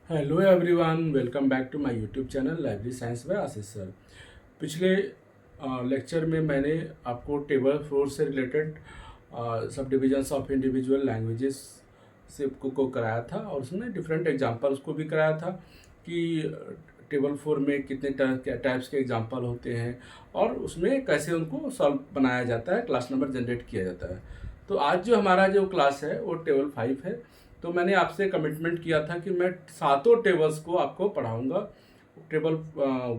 Hello everyone, welcome back to my YouTube channel library science by Ashish sir. पिछले lecture में मैंने आपको table four से related subdivisions of individual languages से को कराया था और उसमें डिफरेंट एग्जांपल्स को भी कराया था कि टेबल फोर में कितने टाइप्स के एग्जांपल होते हैं और उसमें कैसे उनको सॉल्व बनाया जाता है, क्लास नंबर जनरेट किया जाता है। तो आज जो हमारा जो क्लास है वो टेबल 5 है। तो मैंने आपसे कमिटमेंट किया था कि मैं सातों टेबल्स को आपको पढ़ाऊंगा, टेबल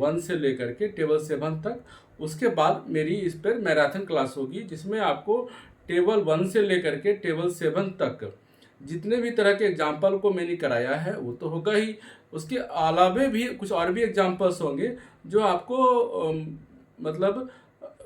1 से लेकर के टेबल 7 तक। उसके बाद मेरी इस पर मैराथन क्लास होगी जिसमें आपको टेबल 1 से लेकर के टेबल 7 तक जितने भी तरह के एग्जाम्पल को मैंने कराया है वो तो होगा ही, उसके अलावे भी कुछ और भी एग्जाम्पल्स होंगे जो आपको मतलब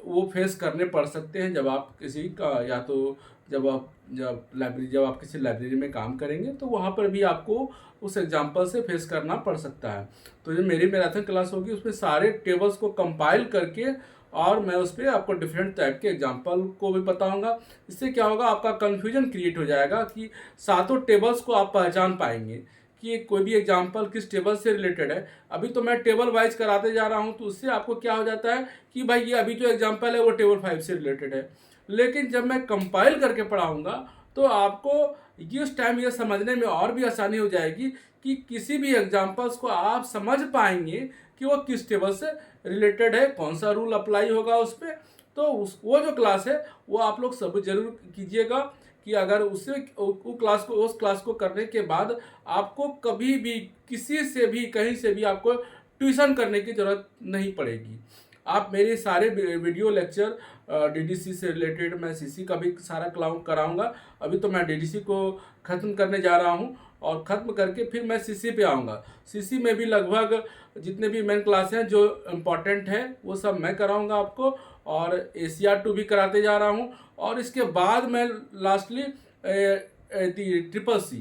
वो फेस करने पड़ सकते हैं जब आप किसी का या तो जब आप किसी लाइब्रेरी में काम करेंगे तो वहाँ पर भी आपको उस एग्जाम्पल से फेस करना पड़ सकता है। तो जो मेरी मैराथन क्लास होगी उसमें सारे टेबल्स को कंपाइल करके और मैं उस पर आपको डिफरेंट टाइप के एग्जाम्पल को भी बताऊंगा। इससे क्या होगा, आपका कन्फ्यूजन क्रिएट हो जाएगा कि सातों टेबल्स को आप पहचान पाएंगे कि कोई भी एग्जाम्पल किस टेबल से रिलेटेड है। अभी तो मैं टेबल वाइज कराते जा रहा हूँ तो उससे आपको क्या हो जाता है कि भाई ये अभी जो एग्जाम्पल है वो टेबल 5 से रिलेटेड है, लेकिन जब मैं कंपाइल करके पढ़ाऊंगा तो आपको इस टाइम ये समझने में और भी आसानी हो जाएगी कि किसी भी एग्जाम्पल्स को आप समझ पाएंगे कि वो किस टेबल से रिलेटेड है, कौन सा रूल अप्लाई होगा उस पर। तो वो जो क्लास है वो आप लोग सब जरूर कीजिएगा कि अगर उस क्लास को करने के बाद आपको कभी भी किसी से भी कहीं से भी आपको ट्यूशन करने की ज़रूरत नहीं पड़ेगी। आप मेरे सारे वीडियो लेक्चर डीडीसी से रिलेटेड, मैं सीसी का भी सारा कराऊंगा। अभी तो मैं डीडीसी को ख़त्म करने जा रहा हूं और ख़त्म करके फिर मैं सीसी पे आऊँगा। सीसी में भी लगभग जितने भी मेन क्लास हैं जो इम्पोर्टेंट हैं वो सब मैं कराऊंगा आपको, और ACR2 भी कराते जा रहा हूं। और इसके बाद मैं लास्टली CCC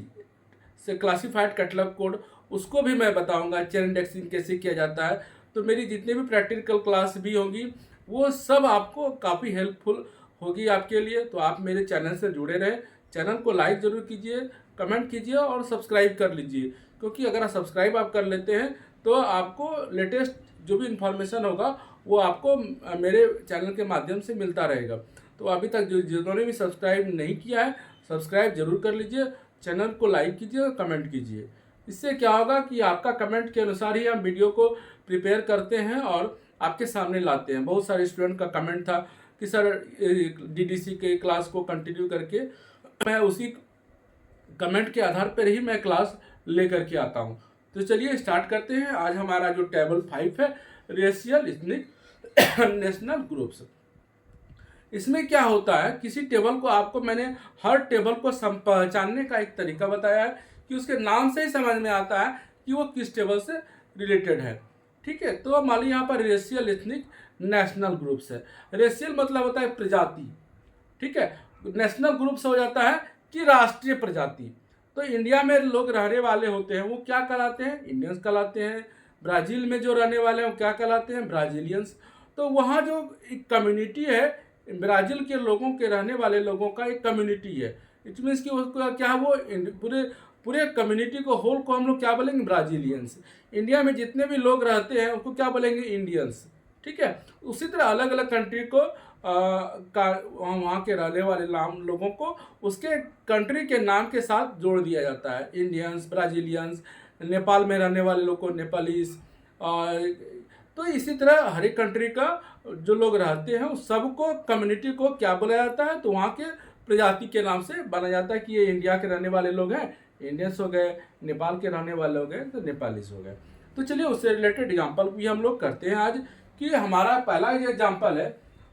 से क्लासिफाइड कैटलॉग कोड उसको भी मैं बताऊंगा, चेन इंडेक्सिंग कैसे किया जाता है। तो मेरी जितनी भी प्रैक्टिकल क्लास भी होंगी वो सब आपको काफ़ी हेल्पफुल होगी आपके लिए। तो आप मेरे चैनल से जुड़े रहें, चैनल को लाइक ज़रूर कीजिए, कमेंट कीजिए और सब्सक्राइब कर लीजिए, क्योंकि अगर सब्सक्राइब आप कर लेते हैं तो आपको लेटेस्ट जो भी इन्फॉर्मेशन होगा वो आपको मेरे चैनल के माध्यम से मिलता रहेगा। तो अभी तक जिन्होंने भी सब्सक्राइब नहीं किया है सब्सक्राइब जरूर कर लीजिए, चैनल को लाइक कीजिए और कमेंट कीजिए। इससे क्या होगा कि आपका कमेंट के अनुसार ही हम वीडियो को प्रिपेयर करते हैं और आपके सामने लाते हैं। बहुत सारे स्टूडेंट का कमेंट था कि सर डीडीसी के क्लास को कंटिन्यू करके, मैं उसी कमेंट के आधार पर ही मैं क्लास लेकर के आता हूँ। तो चलिए स्टार्ट करते हैं। आज हमारा जो टेबल 5 है, रेशियल इथनिक नेशनल ग्रुप्स। इसमें क्या होता है, किसी टेबल को आपको मैंने हर टेबल को पहचानने का एक तरीका बताया है कि उसके नाम से ही समझ में आता है कि वो किस टेबल से रिलेटेड है। ठीक है, तो मान लीजिए यहाँ पर रेशियल इथनिक नेशनल ग्रुप्स है। रेशियल मतलब होता है प्रजाति, ठीक है। नेशनल ग्रुप्स हो जाता है कि राष्ट्रीय प्रजाति। तो इंडिया में लोग रहने वाले होते हैं वो क्या कहलाते हैं, इंडियंस कहलाते हैं। ब्राज़ील में जो रहने वाले हैं वो क्या कहलाते हैं, ब्राज़ीलियंस। तो वहाँ जो एक कम्युनिटी है, ब्राज़ील के लोगों के रहने वाले लोगों का एक कम्युनिटी है। इट मीन्स कि उसको क्या, वो पूरे पूरे कम्युनिटी को होल को हम लोग क्या बोलेंगे, ब्राज़ीलियंस। इंडिया में जितने भी लोग रहते हैं उनको क्या बोलेंगे, इंडियंस। ठीक है, उसी तरह अलग अलग कंट्री को वहाँ के रहने वाले लोगों को उसके कंट्री के नाम के साथ जोड़ दिया जाता है। इंडियंस, ब्राज़ीलियंस, नेपाल में रहने वाले लोग को नेपालीस। तो इसी तरह हर एक कंट्री का जो लोग रहते हैं उस सबको कम्युनिटी को क्या बोला जाता है, तो वहाँ के प्रजाति के नाम से बना जाता है कि ये इंडिया के रहने वाले लोग हैं, इंडियंस हो गए, नेपाल के रहने वाले लोग हैं तो नेपालीस हो गए। तो चलिए उससे रिलेटेड एग्जाम्पल भी हम लोग करते हैं आज। कि हमारा पहला ये एग्जाम्पल है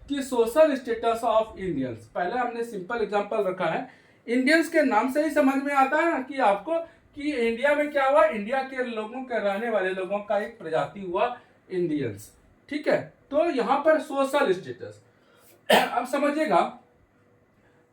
कि सोशल स्टेटस ऑफ इंडियंस। पहले हमने सिंपल एग्जाम्पल रखा है, इंडियंस के नाम से ही समझ में आता है ना कि आपको कि इंडिया में क्या हुआ, इंडिया के लोगों के रहने वाले लोगों का एक प्रजाति हुआ इंडियंस। ठीक है, तो यहाँ पर सोशल स्टेटस अब समझिएगा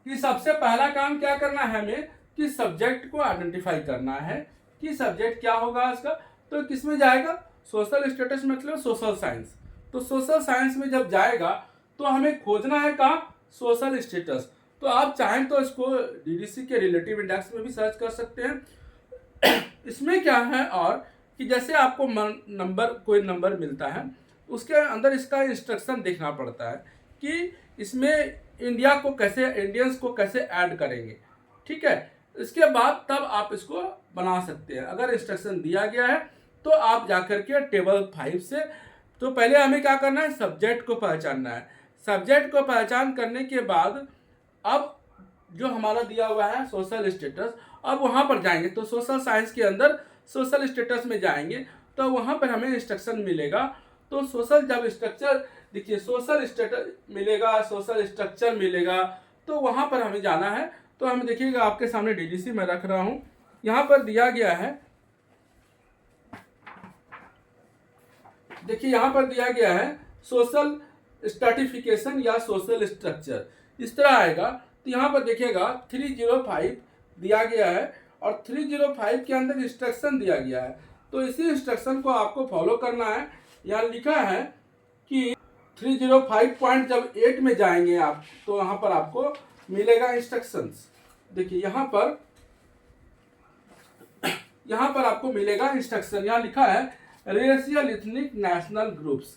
कि सबसे पहला काम क्या करना है हमें कि सब्जेक्ट को आइडेंटिफाई करना है कि सब्जेक्ट क्या होगा इसका। तो किसमें जाएगा, सोशल स्टेटस मतलब सोशल साइंस। तो सोशल साइंस में जब जाएगा तो हमें खोजना है कहाँ, सोशल स्टेटस। तो आप चाहें तो इसको डीडीसी के रिलेटिव इंडेक्स में भी सर्च कर सकते हैं इसमें क्या है और कि जैसे आपको नंबर कोई नंबर मिलता है उसके अंदर इसका इंस्ट्रक्शन देखना पड़ता है कि इसमें इंडियंस को कैसे ऐड करेंगे, ठीक है। इसके बाद तब आप इसको बना सकते हैं। अगर इंस्ट्रक्शन दिया गया है तो आप जाकर के टेबल 5 से, तो पहले हमें क्या करना है, सब्जेक्ट को पहचानना है। सब्जेक्ट को पहचान करने के बाद अब जो हमारा दिया हुआ है सोशल स्टेटस, अब वहाँ पर जाएंगे तो सोशल साइंस के अंदर सोशल स्टेटस में जाएंगे तो वहाँ पर हमें इंस्ट्रक्शन मिलेगा। तो सोशल जब स्ट्रक्चर देखिए, सोशल स्टेटस मिलेगा, सोशल स्ट्रक्चर मिलेगा, तो वहाँ पर हमें जाना है। तो हमें देखिएगा आपके सामने डीडीसी मैं रख रहा हूँ, यहाँ पर दिया गया है, देखिए यहाँ पर दिया गया है सोशल स्ट्रैटिफिकेशन या सोशल स्ट्रक्चर, इस तरह आएगा। तो यहाँ पर देखिएगा 305 दिया गया है और 305 के अंदर इंस्ट्रक्शन दिया गया है। तो इसी इंस्ट्रक्शन को आपको फॉलो करना है। यहाँ लिखा है कि 305 जब 8 में जाएंगे आप तो यहाँ पर आपको मिलेगा इंस्ट्रक्शंस। देखिए यहाँ पर आपको मिलेगा इंस्ट्रक्शन। यहाँ लिखा है रेशियल इथनिक नेशनल ग्रुप्स।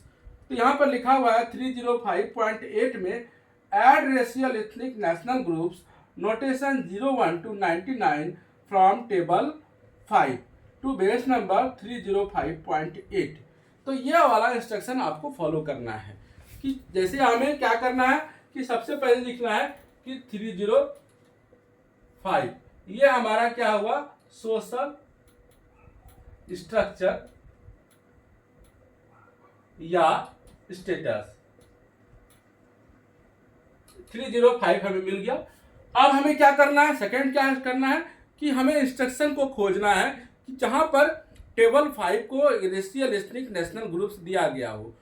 तो यहाँ पर लिखा हुआ है 305.8 में add racial ethnic national groups notation 01 to 99 from table 5 to base number 305.8। तो ये वाला इंस्ट्रक्शन आपको फॉलो करना है कि जैसे हमें क्या करना है कि सबसे पहले लिखना है कि 305 ये हमारा क्या हुआ, सोशल स्ट्रक्चर या स्टेटस। 305 हमें मिल गया। अब हमें क्या करना है, सेकंड क्या करना है कि हमें इंस्ट्रक्शन को खोजना है कि जहां पर टेबल 5 को रेशियल एथनिक नेशनल ग्रुप्स दिया गया हो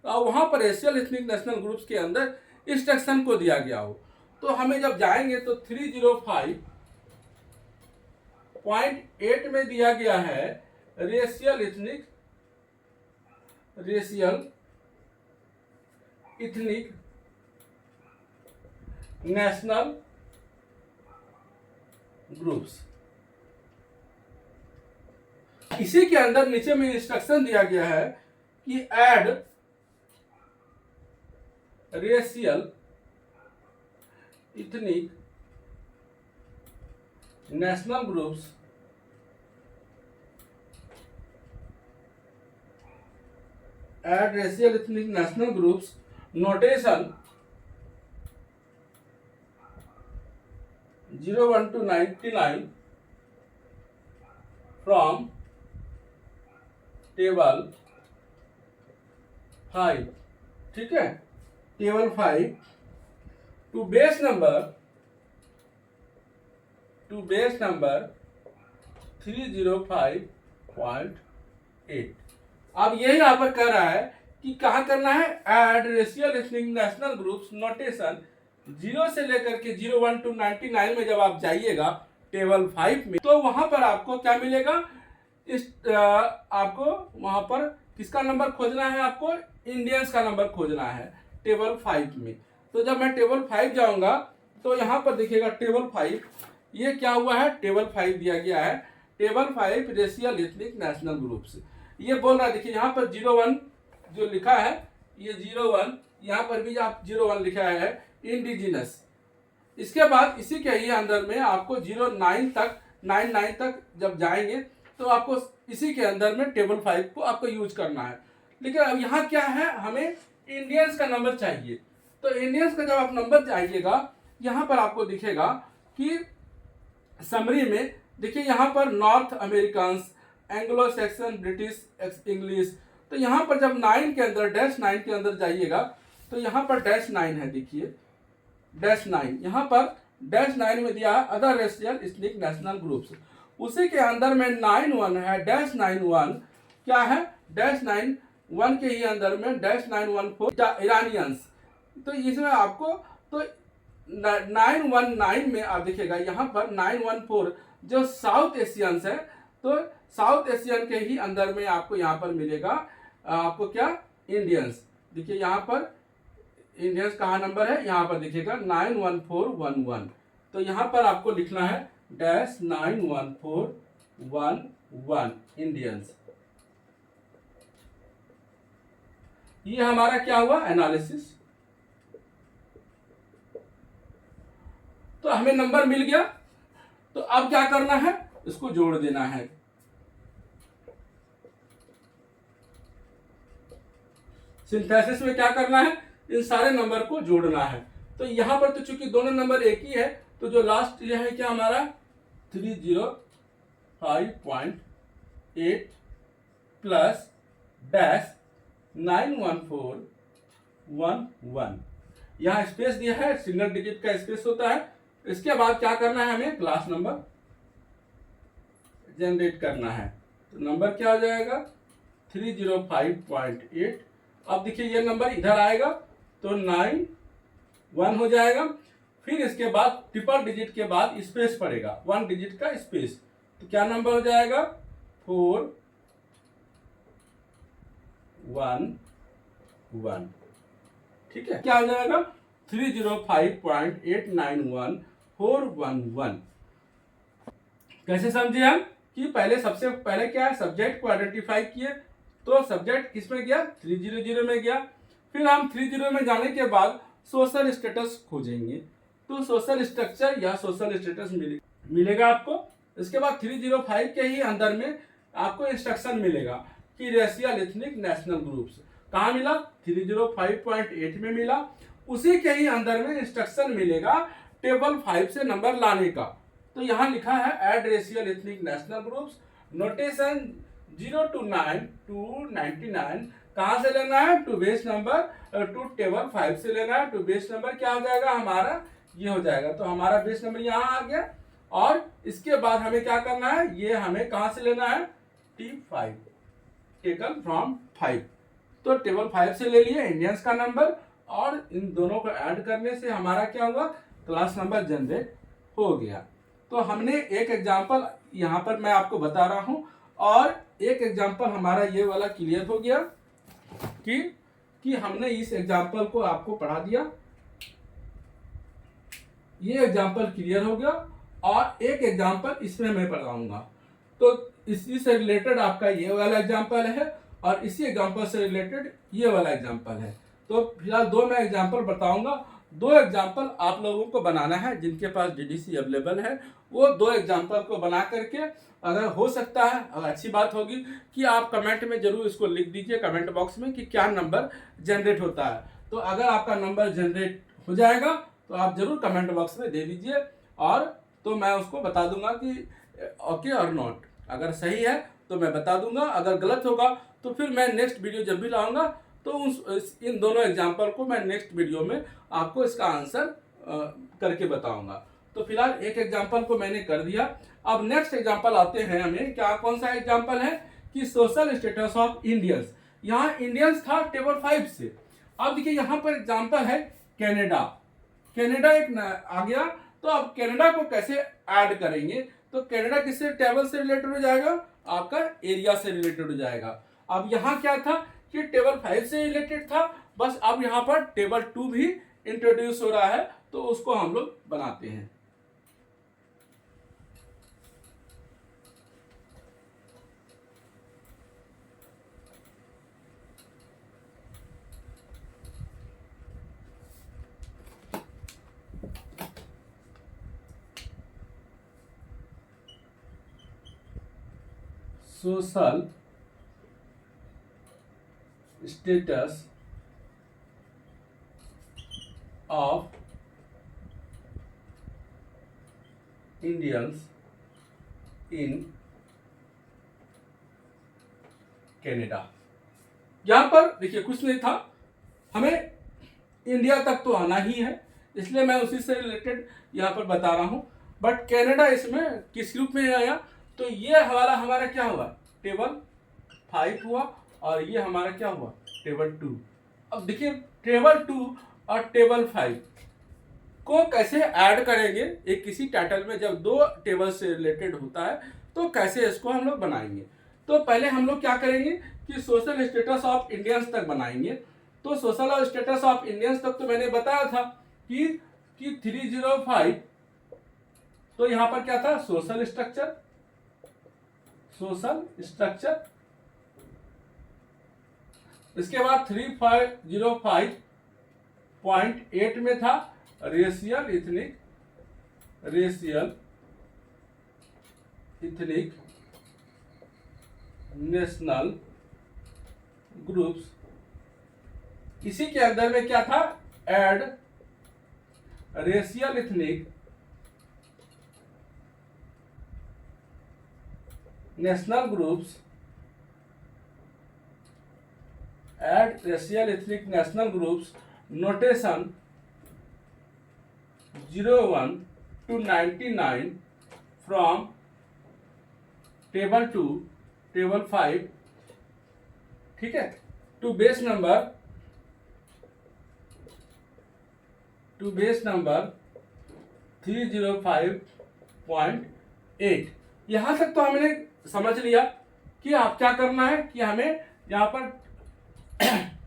और वहां पर रेशियल एथनिक नेशनल ग्रुप्स के अंदर इंस्ट्रक्शन को दिया गया हो। तो हमें जब जाएंगे तो 305.8 में दिया गया है रेशियल इथनिक नेशनल ग्रुप्स। इसी के अंदर नीचे में इंस्ट्रक्शन दिया गया है कि add racial ethnic national groups add racial ethnic national groups notation 01 to 99 from table 5, ठीक है, टेबल 5 टू बेस नंबर 305.8। अब यही यहाँ पर कह रहा है कि कहाँ करना है, add racial ethnic national groups notation 0 से लेकर के 01 to 99 में जब आप जाइएगा टेबल 5 में तो वहां पर आपको क्या मिलेगा, आपको वहां पर किसका नंबर खोजना है, आपको इंडियंस का नंबर खोजना है टेबल 5 में। तो जब मैं टेबल 5 जाऊंगा तो यहाँ पर देखिएगा टेबल 5 ये क्या हुआ है, टेबल 5 दिया गया है, table 5 racial ethnic national groups ये बोल रहा है। देखिए यहाँ पर 01 जो लिखा है ये 01, यहाँ पर भी आप 01 लिखा है इंडिजिनस। इसके बाद इसी के ही अंदर में आपको 09 तक 99 तक जब जाएंगे तो आपको इसी के अंदर में टेबल 5 को आपको यूज करना है। लेकिन अब यहाँ क्या है, हमें इंडियंस का नंबर चाहिए। तो इंडियंस का जब आप नंबर जाइएगा यहाँ पर आपको दिखेगा कि समरी में देखिए यहाँ पर north American, Anglo section, British, English. तो यहाँ पर जब 9 के अंदर -9 के अंदर जाइएगा तो यहाँ पर -9 है, देखिए -9 यहाँ पर -9 में दिया है other racial ethnic national groups. उसी के अंदर में 91 है, -91 क्या है, -91 के ही अंदर में -914 इरानियंस। तो इसमें आपको तो 919 में आप देखिएगा यहाँ पर 914 जो साउथ एशियंस है, तो साउथ एशियन के ही अंदर में आपको यहाँ पर मिलेगा आपको क्या, इंडियंस। देखिए यहाँ पर इंडियंस कहाँ नंबर है, यहाँ पर देखिएगा 91411। तो यहाँ पर आपको लिखना है -91411 1 इंडियंस। ये हमारा क्या हुआ, एनालिसिस। तो हमें नंबर मिल गया, तो अब क्या करना है, इसको जोड़ देना है। सिंथेसिस में क्या करना है, इन सारे नंबर को जोड़ना है। तो यहां पर तो चूंकि दोनों नंबर एक ही है, तो जो लास्ट ये है क्या हमारा 305.8 प्लस डैश 91411, यहाँ स्पेस दिया है, सिंगल डिजिट का स्पेस होता है। इसके बाद क्या करना है, हमें क्लास नंबर जनरेट करना है। तो नंबर क्या हो जाएगा 305.8। अब देखिए ये नंबर इधर आएगा तो 91 हो जाएगा। फिर इसके बाद ट्रिपल डिजिट के बाद स्पेस पड़ेगा, 1 डिजिट का स्पेस। तो क्या नंबर हो जाएगा 411। ठीक है, क्या हो जाएगा 305.891411। कैसे समझे हम कि पहले सबसे पहले क्या है, सब्जेक्ट को आइडेंटिफाई किए। तो सब्जेक्ट किसमें गया, 300 में गया। फिर हम 30 में जाने के बाद सोशल स्टेटस खोजेंगे। तो सोशल स्ट्रक्चर या सोशल स्टेटस मिलेगा आपको। इसके बाद 305 के ही अंदर में आपको इंस्ट्रक्शन मिलेगा कि रेशियल एथनिक नेशनल ग्रुप्स कहाँ मिला, 305.8 में मिला। उसी के ही अंदर में इंस्ट्रक्शन मिलेगा टेबल 5 से नंबर लाने का। तो यहाँ लिखा है add racial ethnic national groups, notation 0 to 9 to 99 कहाँ से लेना है, to base number to table 5 से लेना है। टू बेस नंबर क्या हो जाएगा हमारा, ये हो जाएगा। तो हमारा बेस नंबर यहाँ आ गया। और इसके बाद हमें क्या करना है, ये हमें कहाँ से लेना है, T5 टेकन फ्रॉम 5। तो टेबल 5 से ले लिए इंडियंस का नंबर, और इन दोनों को ऐड करने से हमारा क्या हुआ, क्लास नंबर जनरेट हो गया। तो हमने एक एग्जांपल यहाँ पर मैं आपको बता रहा हूँ, और एक एग्जांपल हमारा ये वाला क्लियर हो गया कि हमने इस एग्जांपल को आपको पढ़ा दिया। ये एग्जांपल क्लियर हो गया, और एक एग्जांपल इसमें मैं पढ़ाऊंगा। तो इसी से रिलेटेड आपका ये वाला एग्जांपल है, और इसी एग्जांपल से रिलेटेड ये वाला एग्जांपल है। तो फिलहाल दो मैं एग्जांपल बताऊंगा। दो एग्जांपल आप लोगों को बनाना है, जिनके पास डीडीसी अवेलेबल है वो दो एग्जांपल को बना करके, अगर हो सकता है, अगर अच्छी बात होगी कि आप कमेंट में जरूर इसको लिख दीजिए कमेंट बॉक्स में कि क्या नंबर जनरेट होता है। तो अगर आपका नंबर जनरेट हो जाएगा तो आप जरूर कमेंट बॉक्स में दे दीजिए, और तो मैं उसको बता दूंगा कि ओके और नॉट। अगर सही है तो मैं बता दूंगा, अगर गलत होगा तो फिर मैं नेक्स्ट वीडियो जब भी लाऊंगा तो इन दोनों एग्जाम्पल को मैं नेक्स्ट वीडियो में आपको इसका आंसर करके बताऊंगा। तो फिलहाल एक एग्जाम्पल को मैंने कर दिया। अब नेक्स्ट एग्जाम्पल आते हैं हमें, क्या कौन सा एग्जाम्पल है कि सोशल स्टेटस ऑफ इंडियंस। यहाँ इंडियंस था टेबल 5 से। अब देखिए यहाँ पर एग्जाम्पल है कनाडा। कनाडा एक आ गया, तो अब कनाडा को कैसे ऐड करेंगे, तो कनाडा किससे टेबल से रिलेटेड हो जाएगा, आपका एरिया से रिलेटेड हो जाएगा। अब यहाँ क्या था कि टेबल 5 से रिलेटेड था, बस अब यहाँ पर टेबल 2 भी इंट्रोड्यूस हो रहा है, तो उसको हम लोग बनाते हैं। Social status of Indians in Canada. यहां पर देखिए कुछ नहीं था, हमें इंडिया तक तो आना ही है, इसलिए मैं उसी से रिलेटेड यहाँ पर बता रहा हूँ। बट कनाडा इसमें किस रूप में आया, तो ये हमारा क्या हुआ, टेबल 5 हुआ, और ये हमारा क्या हुआ, टेबल 2। अब देखिए टेबल 2 और टेबल 5 को कैसे ऐड करेंगे, एक किसी टाइटल में जब दो टेबल से रिलेटेड होता है तो कैसे इसको हम लोग बनाएंगे। तो पहले हम लोग क्या करेंगे कि सोशल स्टेटस ऑफ इंडियंस तक बनाएंगे। तो सोशल स्टेटस ऑफ इंडियंस तक तो मैंने बताया था कि 305, तो यहाँ पर क्या था, सोशल स्ट्रक्चर, सोशल स्ट्रक्चर। इसके बाद 3505.8 में था रेशियल इथनिक नेशनल ग्रुप्स। इसी के अंदर में क्या था, add racial ethnic national groups, add racial ethnic national groups notation 01 to 99 from table 2 table 5, ठीक है, to base number 305.8। यहां तक तो हमने समझ लिया कि आप क्या करना है कि हमें यहाँ पर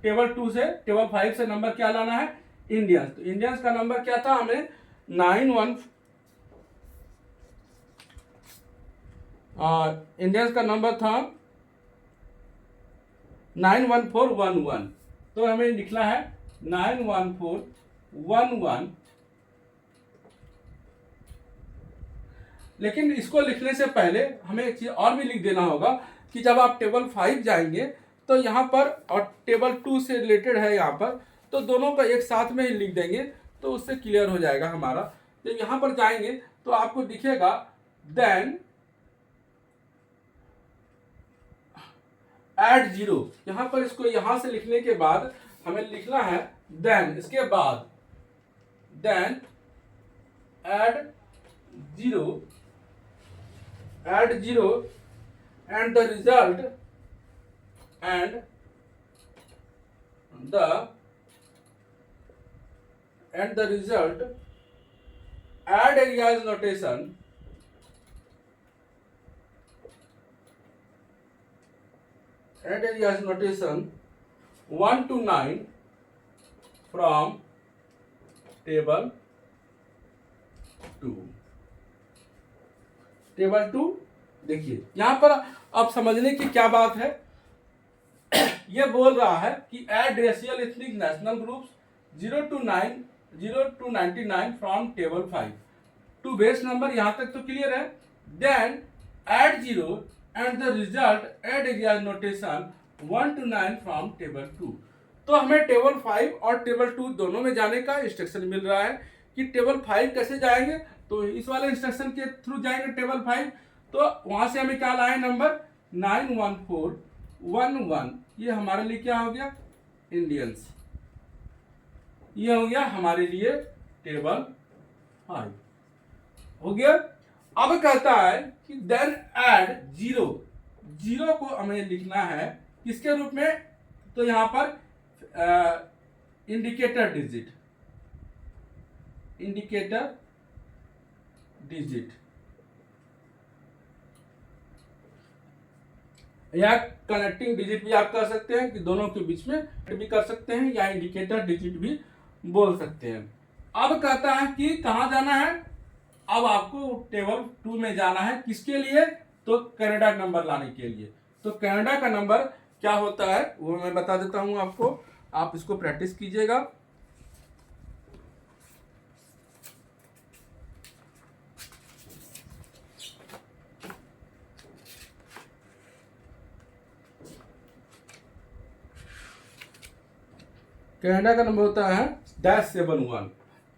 टेबल 2 से टेबल 5 से नंबर क्या लाना है, इंडियंस। तो इंडियंस का नंबर क्या था, हमें इंडियंस का नंबर था 91411। तो हमें लिखना है 91411। लेकिन इसको लिखने से पहले हमें एक चीज और भी लिख देना होगा कि जब आप टेबल 5 जाएंगे तो यहाँ पर, और टेबल 2 से रिलेटेड है यहाँ पर, तो दोनों को एक साथ में ही लिख देंगे तो उससे क्लियर हो जाएगा हमारा। तो यहाँ पर जाएंगे तो आपको दिखेगा देन ऐड 0। यहाँ पर इसको यहाँ से लिखने के बाद हमें लिखना है देन, इसके बाद then add 0 and the result add areas notation add areas notation 1 to 9 from table 2। Table 2 देखिए यहाँ पर अब समझने की क्या बात है, ये बोल रहा है कि add racial ethnic national groups 0 to 99 from table 5 to base number. यहाँ तक तो क्लियर है। Then add 0 and the result add area notation 1 to 9 from table 2। तो हमें टेबल 5 और टेबल 2 दोनों में जाने का इंस्ट्रक्शन मिल रहा है कि टेबल 5 कैसे जाएंगे, तो इस वाले इंस्ट्रक्शन के थ्रू जाएंगे टेबल 5। तो वहां से हमें क्या लाए, नंबर 91411। ये हमारे लिए क्या हो गया, इंडियंस। ये हो गया हमारे लिए टेबल 5 हो गया। अब कहता है कि देन ऐड 0 को हमें लिखना है किसके रूप में, तो यहां पर इंडिकेटर डिजिट या कनेक्टिंग डिजिट भी आप कर सकते हैं, कि दोनों के बीच में भी कर सकते हैं, या इंडिकेटर डिजिट भी बोल सकते हैं। अब कहता है कि कहां जाना है, अब आपको टेबल 2 में जाना है, किसके लिए, तो कनाडा नंबर लाने के लिए। तो कनाडा का नंबर क्या होता है वो मैं बता देता हूं आपको, आप इसको प्रैक्टिस कीजिएगा। कनाडा का नंबर होता है -71।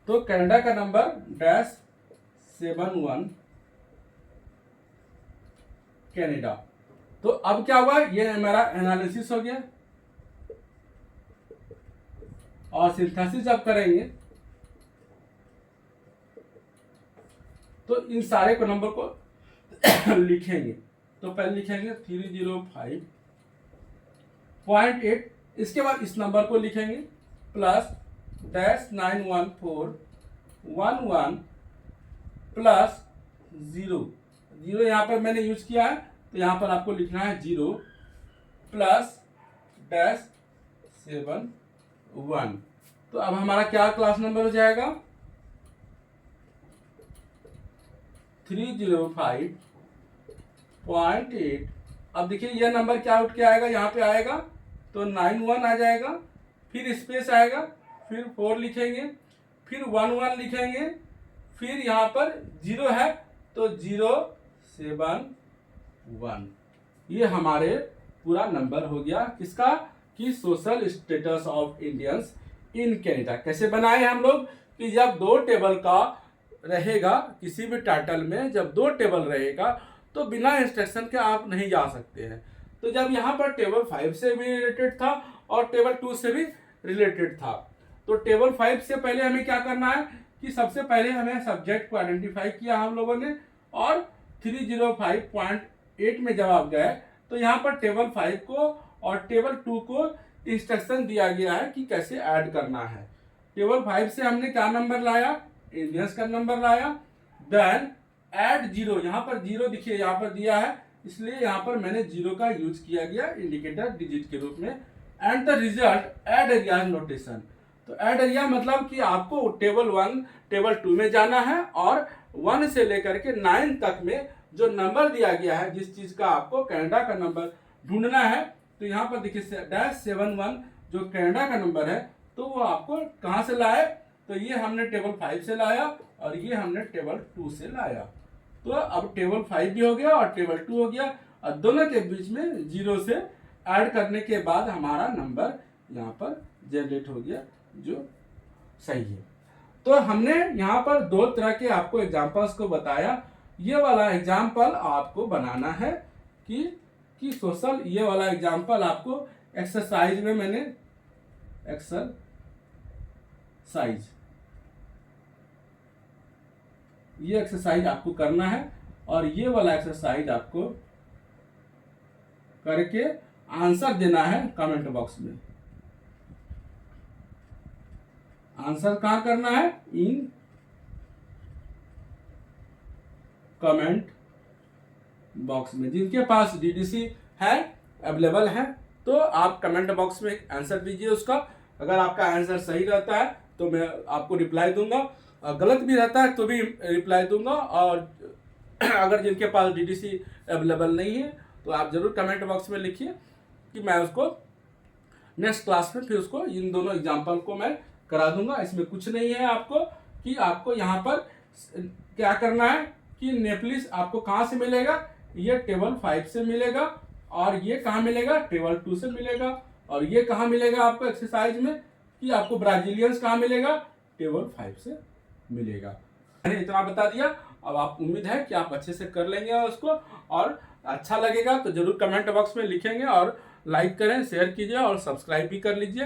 तो कनाडा का नंबर -71 कनाडा। तो अब क्या हुआ, ये हमारा एनालिसिस हो गया, और सिंथेसिस अब करेंगे तो इन सारे को नंबर को लिखेंगे। तो पहले लिखेंगे 305.8, इसके बाद इस नंबर को लिखेंगे प्लस -91411 प्लस 0 यहाँ पर मैंने यूज किया है, तो यहाँ पर आपको लिखना है 0 प्लस -71। तो अब हमारा क्या क्लास नंबर हो जाएगा, 305.8 0.8। अब देखिए यह नंबर क्या उठ के आएगा, यहाँ पे आएगा तो 91 आ जाएगा, फिर स्पेस आएगा, फिर 4 लिखेंगे, फिर 11 लिखेंगे, फिर यहाँ पर 0 है तो 071। ये हमारे पूरा नंबर हो गया किसका, कि social status of Indians in Canada. कैसे बनाए हम लोग, कि जब 2 टेबल का रहेगा किसी भी टाइटल में, जब 2 टेबल रहेगा तो बिना इंस्ट्रक्शन के आप नहीं जा सकते हैं। तो जब यहाँ पर टेबल 5 से भी रिलेटेड था और टेबल 2 से भी रिलेटेड था, तो टेबल 5 से पहले हमें क्या करना है कि सबसे पहले हमें सब्जेक्ट को आइडेंटिफाई किया हम लोगों ने, और 305.8 में जवाब गए तो यहाँ पर टेबल 5 को और टेबल 2 को इंस्ट्रक्शन दिया गया है कि कैसे ऐड करना है। टेबल 5 से हमने क्या नंबर लाया, इंडियंस का नंबर लाया, देन ऐड 0, यहाँ पर 0 देखिए यहाँ पर दिया है, इसलिए यहाँ पर मैंने 0 का यूज किया गया इंडिकेटर डिजिट के रूप में। And the result add area notation. तो ऐड एरिया मतलब कि आपको टेबल 1 टेबल 2 में जाना है और 1 से लेकर के 9 तक में जो नंबर दिया गया है, जिस चीज का आपको कनाडा का नंबर ढूंढना है, तो यहाँ पर देखिए -71 जो कनाडा का नंबर है, तो वो आपको कहाँ से लाए, तो ये हमने टेबल 5 से लाया और ये हमने टेबल 2 से लाया। तो अब टेबल 5 भी हो गया और टेबल 2 हो गया, और दोनों के बीच में 0 से ऐड करने के बाद हमारा नंबर यहाँ पर जनरेट हो गया, जो सही है। तो हमने यहाँ पर 2 तरह के आपको एग्जाम्पल्स को बताया। ये वाला एग्जाम्पल आपको बनाना है कि सोशल, ये वाला एग्जाम्पल आपको एक्सरसाइज में मैंने एक्सरसाइज, ये एक्सरसाइज आपको करना है और ये वाला एक्सरसाइज आपको करके आंसर देना है कमेंट बॉक्स में। आंसर कहाँ करना है, इन कमेंट बॉक्स में। जिनके पास डीडीसी है, अवेलेबल है, तो आप कमेंट बॉक्स में आंसर दीजिए उसका। अगर आपका आंसर सही रहता है तो मैं आपको रिप्लाई दूंगा, और गलत भी रहता है तो भी रिप्लाई दूंगा। और अगर जिनके पास डीडीसी अवेलेबल नहीं है तो आप जरूर कमेंट बॉक्स में लिखिए कि मैं उसको नेक्स्ट क्लास में फिर उसको इन दोनों एग्जाम्पल को मैं करा दूंगा। इसमें कुछ नहीं है आपको कि आपको यहाँ पर क्या करना है कि नेपलिस आपको कहाँ से मिलेगा, ये टेबल 5 से मिलेगा, और ये कहाँ मिलेगा, टेबल 2 से मिलेगा, और ये कहाँ मिलेगा आपको एक्सरसाइज में कि आपको ब्राजीलियंस कहाँ मिलेगा, टेबल 5 से मिलेगा। मैंने इतना बता दिया। अब आप उम्मीद है कि आप अच्छे से कर लेंगे उसको, और अच्छा लगेगा तो जरूर कमेंट बॉक्स में लिखेंगे, और लाइक करें, शेयर कीजिए और सब्सक्राइब भी कर लीजिए।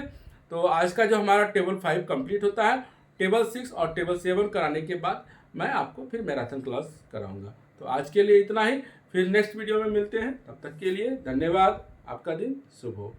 तो आज का जो हमारा टेबल 5 कंप्लीट होता है, टेबल 6 और टेबल 7 कराने के बाद मैं आपको फिर मैराथन क्लास कराऊंगा। तो आज के लिए इतना ही, फिर नेक्स्ट वीडियो में मिलते हैं। तब तक के लिए धन्यवाद। आपका दिन शुभ हो।